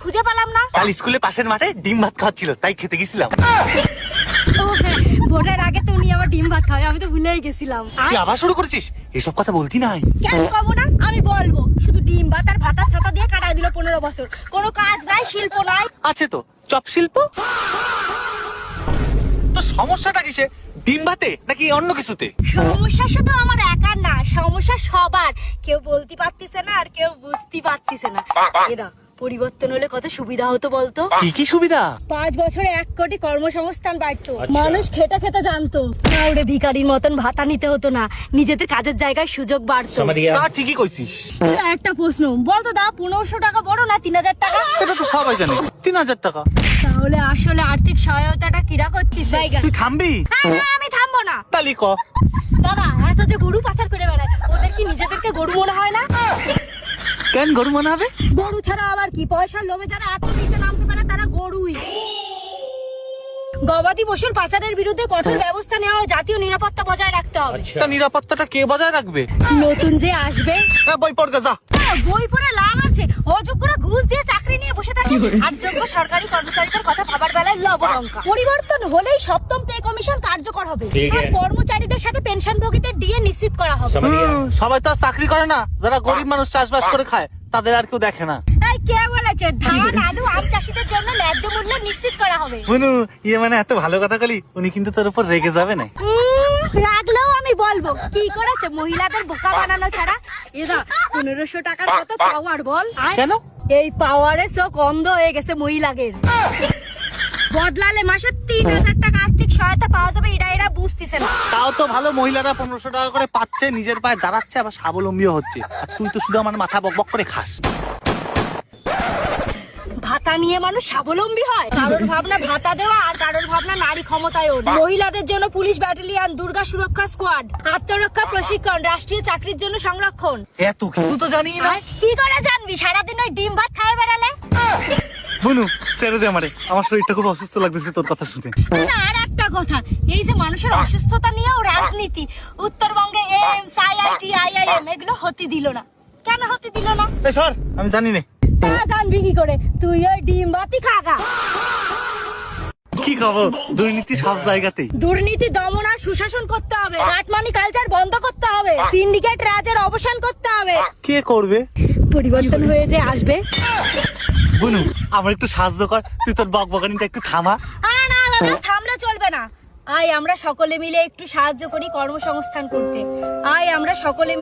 খুঁজে পেলাম না। কাল স্কুলে পাশের মাঠে ডিম ভাত খাওয়াচ্ছিল, তাই খেতে গেছিলাম। ও হ্যাঁ, ভোটের আগে তো উনি আমার ডিম ভাত খাওয়ায়, আমি তো ভুলেই গেছিলাম। তুই আবার শুরু করেছিস? এসব কথা বলতি নাই। কেন কব না, আমি বলবো। শুধু ডিম ভাত আর ভাতা ছাতা দিয়ে কাটাই দিল 15 বছর। কোনো কাজ নাই, শিল্প নাই। আছে তো চপ শিল্প। তো সমস্যাটা কিসে? ডিম ভাতে নাকি অন্য কিছুতে? সমস্যা শুধু আমার একার না, সমস্যা সবার। কেউ বলতে পারতেছে না আর কেউ বুঝতে পারতেছে না। এরা পরিবর্তন হলে কত সুবিধা হতো বলতো। কি কি সুবিধা? 5 বছরে 1 কোটি কর্মসংস্থান বাড়তো। মানুষ খেতে খেতে জানতো। কাউরে ভিখারির মতন ভাতা নিতে হতো না। নিজেদের কাজের জায়গায় সুযোগ বাড়তো। তা ঠিকই কইছিস। একটা প্রশ্ন বলতো, দা 1500 টাকা বড় না 3000 টাকা? এটা তো সবাই জানে, 3000 টাকা। তাহলে আসলে আর্থিক সহায়তাটা কিরা করতেছে? তুই থামবি? আমি থামবো না। তালি ক। দাদা, এত যে গরু পাচার করে বেড়ায়, ওদের কি নিজেদেরকে গরু মনে হয় না? কেন গরু মনে হবে? গরু ছাড়া আবার কি? পয়সার লোভে যারা এত নিচে নামতে পারে তারা গরুই। গবাদি পশুর পাচারের বিরুদ্ধে কঠোর ব্যবস্থা নেওয়া ও জাতীয় নিরাপত্তা বজায় রাখতে হবে। তা নিরাপত্তাটা কে বজায় রাখবে? নতুন যে আসবে। বই পড় যা। বই পড়ে লাভ আছে? অযোগ্যরা ঘুষ দিয়ে চাকরি নিয়ে বসে থাকে, আর যোগ্য সরকারি কর্মচারীদের কথা ভাবার বেলায় লবণঙ্কা। পরিবর্তন হলেই 7ম পে কমিশন কার্যকর হবে, আর কর্মচারীদের সাথে পেনশনভোগীদের ডিএ নিশ্চিত করা হবে। সবাই তো আর চাকরি করে না। যারা গরিব মানুষ চাষবাস করে খায় তাদের আর কেউ দেখে না। তাই কে বলেছে ধান, আলু, আম চাষীদের জন্য ন্যায্য মূল্য নিশ্চিত করা হবে? বুনু, ইয়ে মানে এত ভালো কথা বলি, উনি কিন্তু তোর উপর রেগে যাবে না। রাগলেও আমি বলবো, কি করেছে মহিলাদের বোকা বানানো ছাড়া? এরা 1500 টাকার কত পাওয়ার বল? কেন? এই পাওয়ারে চোখ অন্ধ হয়ে গেছে মহিলাদের। বদলালে মাসে 3000 টাকা আর্থিক সহায়তা পাওয়া যাবে, এরা বুঝতেছে না। তাও তো ভালো, মহিলারা 1500 টাকা করে পাচ্ছে, নিজের পায়ে দাঁড়াচ্ছে, আবার স্বাবলম্বীও হচ্ছে। আর তুই তো শুধু আমার মাথা বকবক করে খাস। ভাতা নিয়ে মানুষ স্বাবলম্বী হয়? কারোর ভাবনা ভাতা দেওয়া, আর কারোর ভাবনা নারী ক্ষমতায়ন। মহিলাদের জন্য পুলিশ ব্যাটালিয়ন, দুর্গা সুরক্ষা স্কোয়াড, আত্মরক্ষা প্রশিক্ষণ, রাষ্ট্রীয় চাকরির জন্য সংরক্ষণ। এত কিছু তো জানি না। কি করে জানবি? সারাদিন ওই ডিম ভাত খায় বেড়ালে। বুনু, ছেড়ে দে আমারে, আমার শরীরটা খুব অসুস্থ লাগতেছে তোর কথা শুনে। আর একটা কথা, এই যে মানুষের অসুস্থতা নিয়েও রাজনীতি, উত্তরবঙ্গে এইমস, আইআইটি, আইআইএম এগুলো হতে দিল না। কেন হতে দিল না? সর, আমি জানি না। তা জানবি কি করে? তুই ওই ডিম ভাতই খাগা। কি খবর? দুর্নীতি সব জায়গাতেই। দুর্নীতি দমন আর সুশাসন করতে হবে, কাটমানি কালচার বন্ধ করতে হবে, সিন্ডিকেট রাজের অবসান করতে হবে। কে করবে? পরিবর্তন হয়ে যে আসবে। বুনু, আমার একটু সাহায্য কর, তুই তোর বকবকানিটা একটু থামা। না দাদা, থামলে চলবে না। আয় আমরা সকলে মিলে একটু সাহায্য করি কর্মসংস্থান করতে। আয় আমরা সকলে